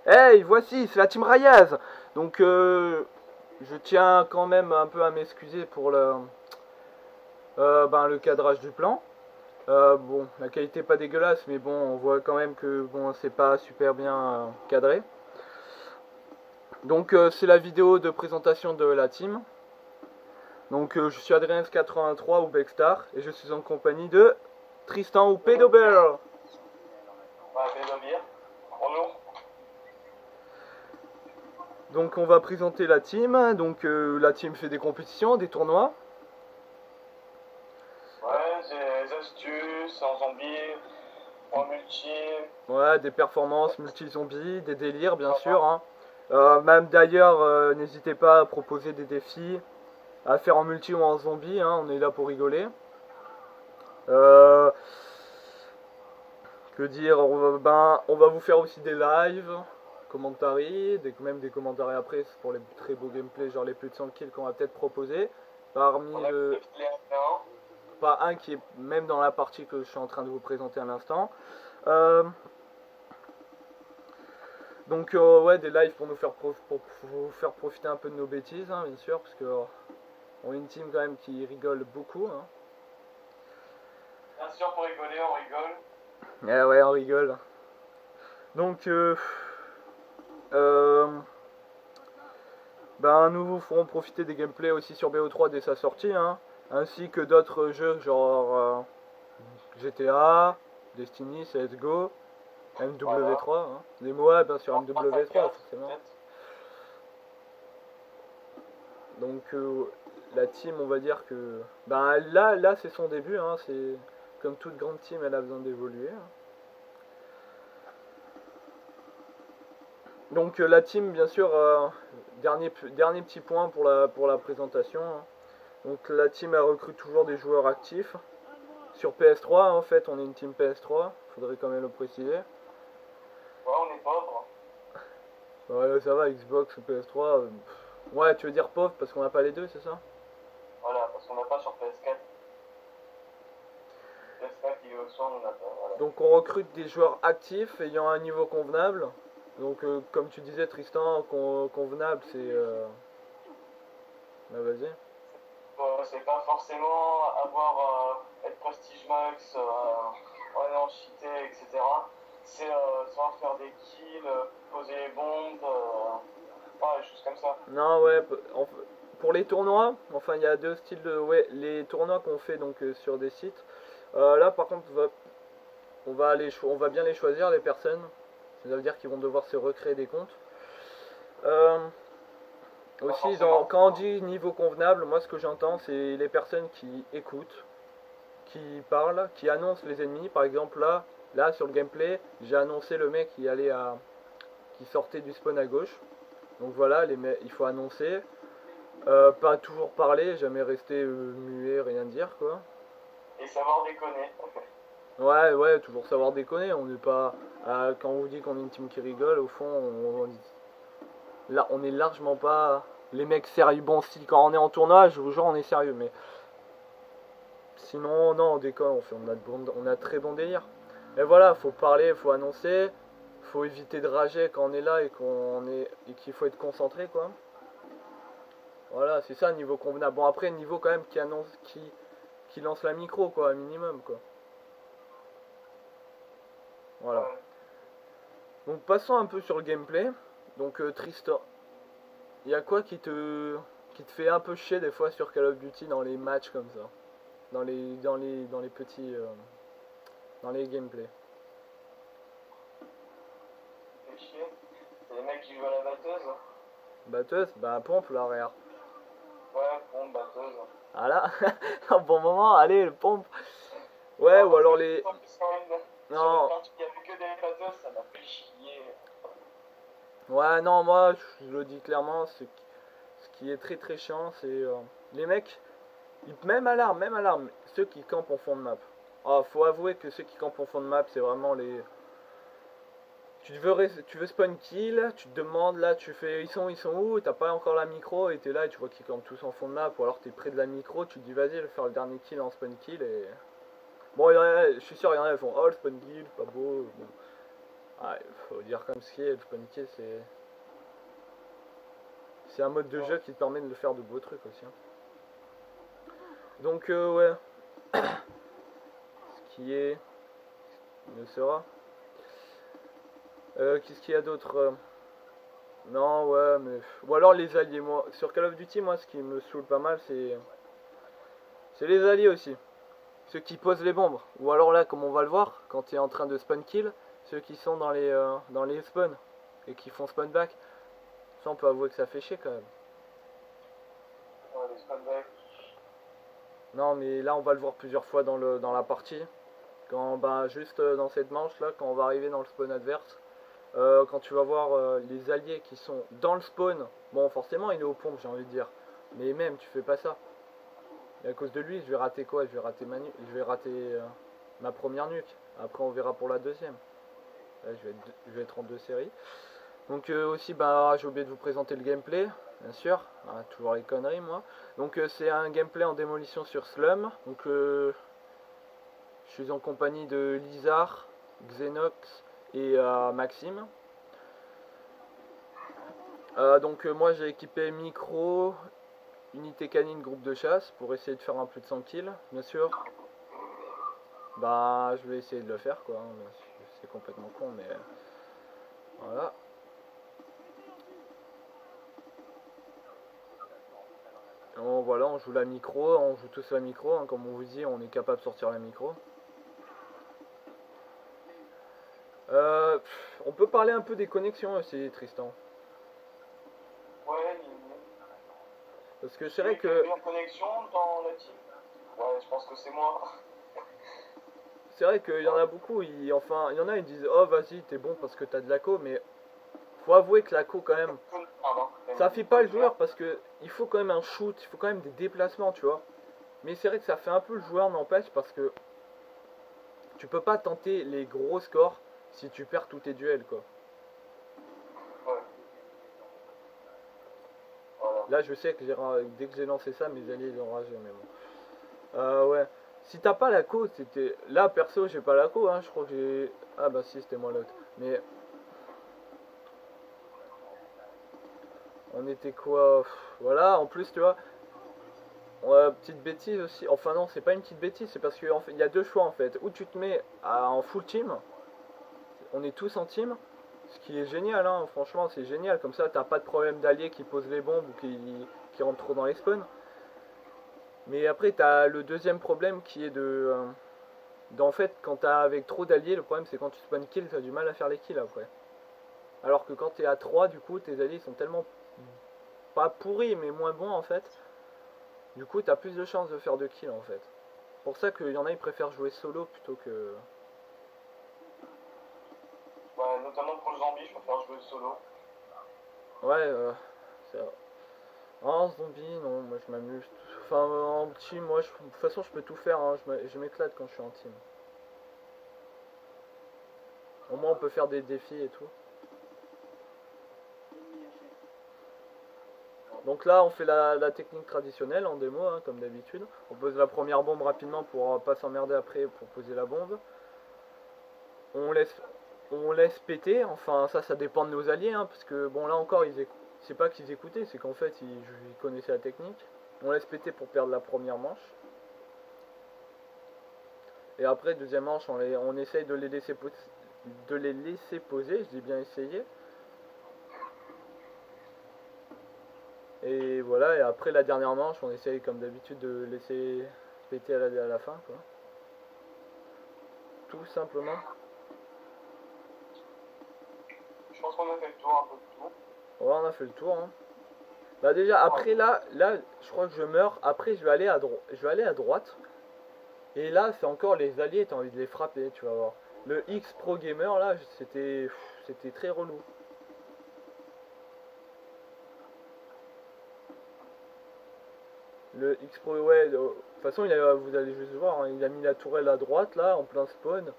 Hey, voici, c'est la team Rayaz. Donc, je tiens quand même un peu à m'excuser pour le cadrage du plan. Bon, la qualité pas dégueulasse, mais bon, on voit quand même que bon, c'est pas super bien cadré. Donc, c'est la vidéo de présentation de la team. Donc, je suis Adrien83 ou Beckstar et je suis en compagnie de Tristan ou Pedobel. Bonjour. Donc, on va présenter la team. Donc, la team fait des compétitions, des tournois. Ouais, j'ai des astuces en zombie, en multi. Ouais, des performances multi-zombies, des délires bien sûr. Hein. Même d'ailleurs, n'hésitez pas à proposer des défis à faire en multi ou en zombie, hein, on est là pour rigoler. Euh, que dire, on va vous faire aussi des lives, commentaries, même des commentaries après pour les très beaux gameplays, genre les plus de 100 kills qu'on va peut-être proposer. Parmi On a le. les 1 Pas un qui est même dans la partie que je suis en train de vous présenter à l'instant. Euh, Donc ouais, des lives pour pour vous faire profiter un peu de nos bêtises, hein, bien sûr, parce que on est une team quand même qui rigole beaucoup. Hein. Bien sûr, pour rigoler, on rigole. Eh ouais, on rigole. Donc euh, nous vous ferons profiter des gameplays aussi sur BO3 dès sa sortie, hein, ainsi que d'autres jeux genre GTA, Destiny, CSGO, Voilà. MW3, hein. Les MOA bien sûr On fera pas MW3 4, forcément. peut-être. Donc la team, on va dire que là c'est son début, hein, c'est comme toute grande team, elle a besoin d'évoluer. Hein. Donc la team, bien sûr, dernier petit point pour la présentation. Hein. Donc la team elle recrute toujours des joueurs actifs. Sur PS3, en fait, on est une team PS3, faudrait quand même le préciser. Ouais, on est pauvre. Ouais, ça va, Xbox ou PS3. Ouais, tu veux dire pauvre parce qu'on n'a pas les deux, c'est ça? Voilà, parce qu'on n'a pas sur PS4. PS4, Xbox One, on n'a pas. Voilà. Donc on recrute des joueurs actifs ayant un niveau convenable. Donc comme tu disais Tristan, convenable c'est... Bah vas-y. C'est pas forcément avoir être prestige max, en cheaté, etc. C'est savoir faire des kills, poser les bombes, des choses comme ça. Non ouais, pour les tournois, enfin il y a deux styles de... Ouais, les tournois qu'on fait donc sur des sites. Là par contre on va bien les choisir les personnes. Ça veut dire qu'ils vont devoir se recréer des comptes. Euh, Pas Aussi, forcément. quand on dit niveau convenable, moi ce que j'entends, c'est les personnes qui écoutent, qui parlent, qui annoncent les ennemis. Par exemple, là sur le gameplay, j'ai annoncé le mec qui sortait du spawn à gauche. Donc voilà, il faut annoncer. Pas toujours parler, jamais rester muet, rien dire quoi. Et savoir déconner. Ouais, ouais, toujours savoir déconner. On n'est pas. Quand on vous dit qu'on est une team qui rigole, au fond, là, on est largement pas les mecs sérieux. Bon, si quand on est en tournoi, je vous jure, on est sérieux, mais sinon, non, on déconne, on a de très bon délire. Et voilà, faut parler, faut annoncer, faut éviter de rager quand on est là et qu'il faut être concentré, quoi. Voilà, c'est ça, niveau convenable. Bon, après, niveau quand même qui lance la micro, quoi, un minimum, quoi. Voilà. Ouais. Donc, passons un peu sur le gameplay. Donc, Tristan, il y a quoi qui te fait un peu chier des fois sur Call of Duty dans les matchs comme ça, dans les petits, dans les gameplays. Fait chier. C'est les mecs qui jouent à la batteuse. Batteuse, bah pompe l'arrière. Ouais, bon, batteuse. Ah là, un bon moment, allez, le pompe. Ouais, Non, ou parce que alors les les, fois, sur une non, partie, il n'y avait que des batteuses, ça m'a fait chier. ouais, non, moi, je le dis clairement, ce qui est très très chiant, c'est les mecs, même alarme, ceux qui campent en fond de map. Ah, faut avouer que ceux qui campent en fond de map, c'est vraiment les, tu veux spawn kill, tu te demandes là, tu fais ils sont où, t'as pas encore la micro et t'es là et tu vois qu'ils campent tous en fond de map ou alors t'es près de la micro, tu te dis vas-y je vais faire le dernier kill en spawn kill et... Bon je suis sûr il y en a qui font oh le spawn kill, pas beau. Bon. Ah, il faut dire comme ce qui est, le spawn kill c'est un mode de jeu qui te permet de faire de beaux trucs aussi, hein. Donc ouais, ce qui est ne sera. Qu'est-ce qu'il y a d'autre Non, ouais, mais ou alors les alliés. Moi, sur Call of Duty, moi, ce qui me saoule pas mal, c'est les alliés aussi. Ceux qui posent les bombes. Ou alors là, comme on va le voir, quand tu es en train de spawn kill, ceux qui sont dans les spawns et qui font spawn back. Ça, on peut avouer que ça fait chier quand même. Ouais, les spawn back. Non, mais là, on va le voir plusieurs fois dans la partie. Quand, bah, juste dans cette manche là, quand on va arriver dans le spawn adverse, quand tu vas voir les alliés qui sont dans le spawn, bon, forcément, il est aux pompes, j'ai envie de dire. Mais même, tu fais pas ça. Et à cause de lui, je vais rater quoi? Je vais rater ma première nuque. Après, on verra pour la deuxième. Là, je vais être en deux séries. Donc aussi, bah, j'ai oublié de vous présenter le gameplay, bien sûr. Ah, toujours les conneries, moi. Donc c'est un gameplay en démolition sur Slum. Donc je suis en compagnie de Lizard, Xenox et Maxime. Donc moi j'ai équipé micro, unité canine, groupe de chasse pour essayer de faire un plus de 100 kills, bien sûr. Bah je vais essayer de le faire quoi, hein. C'est complètement con mais voilà. Voilà, on joue la micro, on joue tous la micro, hein, comme on vous dit, on est capable de sortir la micro. On peut parler un peu des connexions aussi, Tristan. Ouais, Parce que c'est vrai que meilleure connexion dans la team. Ouais, je pense que c'est moi. c'est vrai qu'il y en a beaucoup, enfin, il y en a ils disent oh vas-y t'es bon parce que t'as de la co, mais faut avouer que la co quand même, ça fait pas le joueur parce que il faut quand même un shoot, il faut quand même des déplacements, tu vois. Mais c'est vrai que ça fait un peu le joueur n'empêche parce que tu peux pas tenter les gros scores si tu perds tous tes duels quoi. Ouais. Voilà. Là je sais que dès que j'ai lancé ça mes alliés ils ont ragé mais bon. Ouais. Si t'as pas la co, c'était. Là perso j'ai pas la co, hein, je crois que j'ai. Ah bah si c'était moi l'autre. Mais. On était quoi? Voilà, en plus tu vois. Petite bêtise aussi. Enfin non, c'est pas une petite bêtise, c'est parce qu'il fait, y a deux choix en fait. Ou tu te mets en full team, on est tous en team, ce qui est génial, hein, franchement c'est génial. Comme ça t'as pas de problème d'alliés qui posent les bombes ou qui rentrent trop dans les spawns. Mais après t'as le deuxième problème qui est en fait, quand t'as avec trop d'alliés, le problème c'est quand tu spawn kill, t'as du mal à faire les kills après. Alors que quand t'es à 3 du coup, tes alliés sont tellement pas pourris, mais moins bons en fait. Du coup, t'as plus de chances de faire de kills en fait. Pour ça qu'il y en a, ils préfèrent jouer solo plutôt que. Ouais, notamment pour le zombie, je préfère jouer solo. Ouais, c'est vrai. En zombie, non, moi je m'amuse. Enfin, en team, moi, de toute façon, je peux tout faire, hein. Je m'éclate quand je suis en team. Au moins, on peut faire des défis et tout. Donc là, on fait la technique traditionnelle en démo, hein, comme d'habitude. On pose la première bombe rapidement pour pas s'emmerder après pour poser la bombe. On laisse péter. Enfin, ça dépend de nos alliés, hein, parce que bon, là encore, c'est pas qu'ils écoutaient, c'est qu'en fait, ils connaissaient la technique. On laisse péter pour perdre la première manche. Et après, deuxième manche, on essaye de les laisser poser. Je dis bien essayer. Et voilà, et après la dernière manche, on essaye comme d'habitude de laisser péter à la fin, quoi. Tout simplement. Je pense qu'on a fait le tour un peu de tout. Ouais, on a fait le tour, hein. Bah déjà, après là, je crois que je meurs. Après, je vais aller à droite. Et là, c'est encore les alliés, t'as envie de les frapper, tu vas voir. Le X Pro Gamer, là, c'était très relou. Le X Pro, ouais, de toute façon, vous allez juste voir, hein, il a mis la tourelle à droite, là, en plein spawn.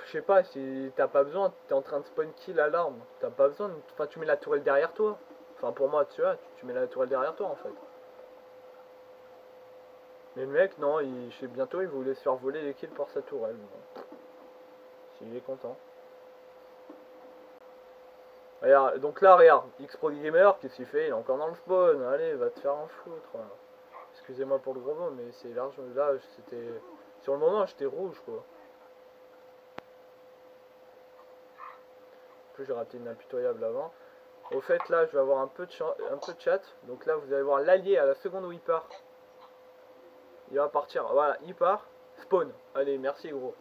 Je sais pas, si t'as pas besoin, t'es en train de spawn kill à l'arme. T'as pas besoin, enfin, tu mets la tourelle derrière toi. Enfin, pour moi, tu vois, tu mets la tourelle derrière toi, en fait. Mais le mec, non, je sais bientôt, il voulait se faire voler les kills par sa tourelle. Bon. S'il est content. Regarde, donc là, regarde, X-Pro Gamer, qu'est-ce qu'il fait? Il est encore dans le spawn. Allez, va te faire en foutre. Excusez-moi pour le gros mot, mais c'est large. Là, c'était. Sur le moment, j'étais rouge, quoi. En plus, j'ai raté une impitoyable avant. Au fait, là, je vais avoir un peu de chat. Donc là, vous allez voir l'allié à la seconde où il part. Il va partir. Voilà, il part. Spawn. Allez, merci, gros.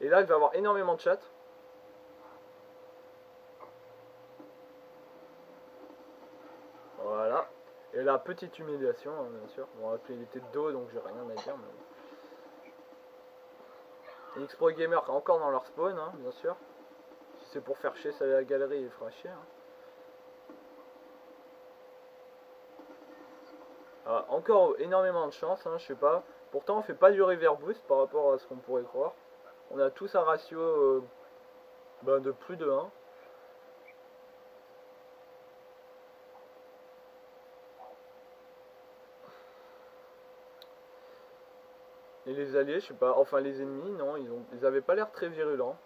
Et là, je vais avoir énormément de chat. Voilà. Et la petite humiliation, hein, bien sûr. Bon, il était de dos, donc j'ai rien à dire. Mais... X-Pro Gamer encore dans leur spawn, hein, bien sûr. Si c'est pour faire chier ça la galerie, il fera chier. Hein. Ah, encore énormément de chance, hein, je sais pas. Pourtant, on fait pas du reverb boost par rapport à ce qu'on pourrait croire. On a tous un ratio de plus de 1. Et les alliés, je sais pas, enfin les ennemis, non, ils avaient pas l'air très virulents.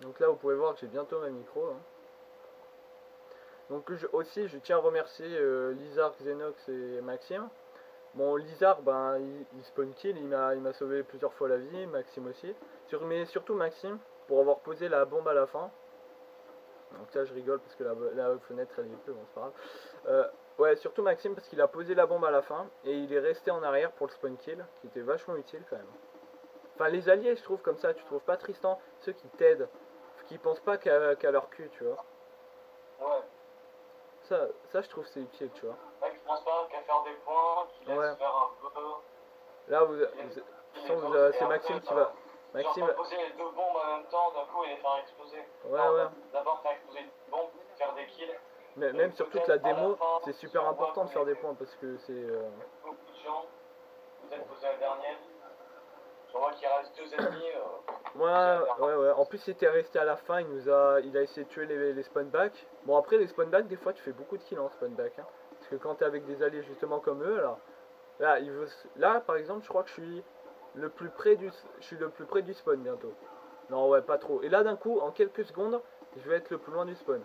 Donc là, vous pouvez voir que j'ai bientôt ma micro. Hein. Donc aussi, je tiens à remercier Lizard, Xenox et Maxime. Bon, Lizard, ben, il spawn kill, il m'a sauvé plusieurs fois la vie, Maxime aussi. Mais surtout Maxime, pour avoir posé la bombe à la fin. Donc là, je rigole parce que la fenêtre, elle est peu, bon, c'est pas grave. Ouais, surtout Maxime parce qu'il a posé la bombe à la fin et il est resté en arrière pour le spawn kill, qui était vachement utile quand même. Enfin, les alliés, je trouve comme ça, tu trouves pas Tristan, ceux qui t'aident, qui pensent pas qu'à leur cul, tu vois. Ouais. Ça je trouve c'est utile, tu vois. Ouais, qui pensent pas qu'à faire des points, qui laissent faire un peu. Là, c'est Maxime qui va. Maxime. Genre, poser les deux bombes en même temps, d'un coup, et les faire exploser. Ouais, non, ouais. D'abord faire exploser une bombe, faire des kills. Mais même sur toute la démo, c'est super important de faire des points parce que c'est. Beaucoup de gens, peut-être poser la dernière. Je vois qu'il reste 2 ennemis. Ouais. En plus, il était resté à la fin, il a essayé de tuer les spawn back. Bon, après, les spawn back, des fois, tu fais beaucoup de kills en spawn back. Hein. Parce que quand t'es avec des alliés justement comme eux, là, par exemple, je crois que je suis le plus près du spawn bientôt. Non, ouais, pas trop. Et là, d'un coup, en quelques secondes, je vais être le plus loin du spawn.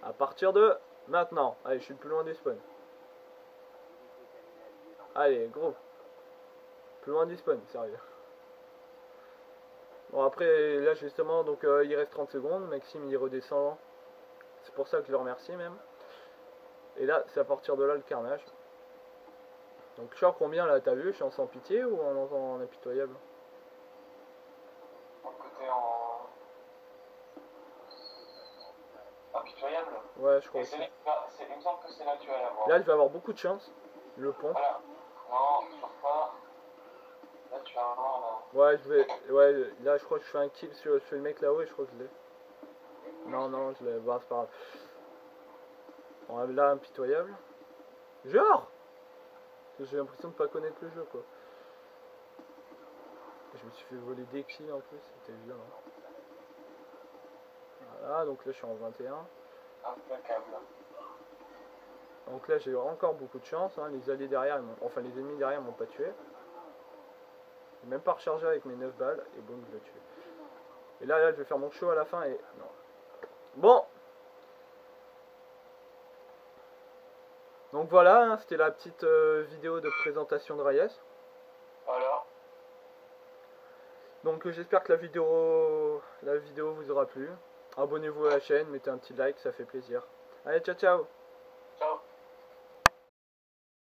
À partir de maintenant. Allez, je suis le plus loin du spawn. Allez, gros. Plus loin du spawn, sérieux. Bon, après, là, justement, donc il reste 30 secondes. Maxime, il redescend. C'est pour ça que je le remercie, même. Et là, c'est à partir de là le carnage. Donc, je suis en combien, là, t'as vu? Je suis en sans pitié ou en impitoyable? Côté en... impitoyable. Ouais, je crois. Il me semble que c'est là que tu vas l'avoir. Là, je vais avoir beaucoup de chance. Le pont. Voilà. Non, toujours pas. Là, tu vas avoir là. Ouais, ouais, là, je crois que je fais un kill sur le mec là-haut et je crois que je l'ai. Non, je l'ai. Bah, c'est pas grave. Bon, là, impitoyable. Genre! J'ai l'impression de pas connaître le jeu, quoi. Je me suis fait voler des kills en plus, c'était violent. Voilà, donc là, je suis en 21. Impeccable. Donc là, j'ai encore beaucoup de chance. Hein. Les alliés derrière, enfin, les ennemis derrière m'ont pas tué. J'ai même pas rechargé avec mes 9 balles et boum, je l'ai tué. Et là, je vais faire mon show à la fin et... Non. Bon. Donc voilà, hein, c'était la petite vidéo de présentation de Reyes. Voilà. Donc j'espère que la vidéo vous aura plu. Abonnez-vous à la chaîne, mettez un petit like, ça fait plaisir. Allez, ciao ciao. Ciao.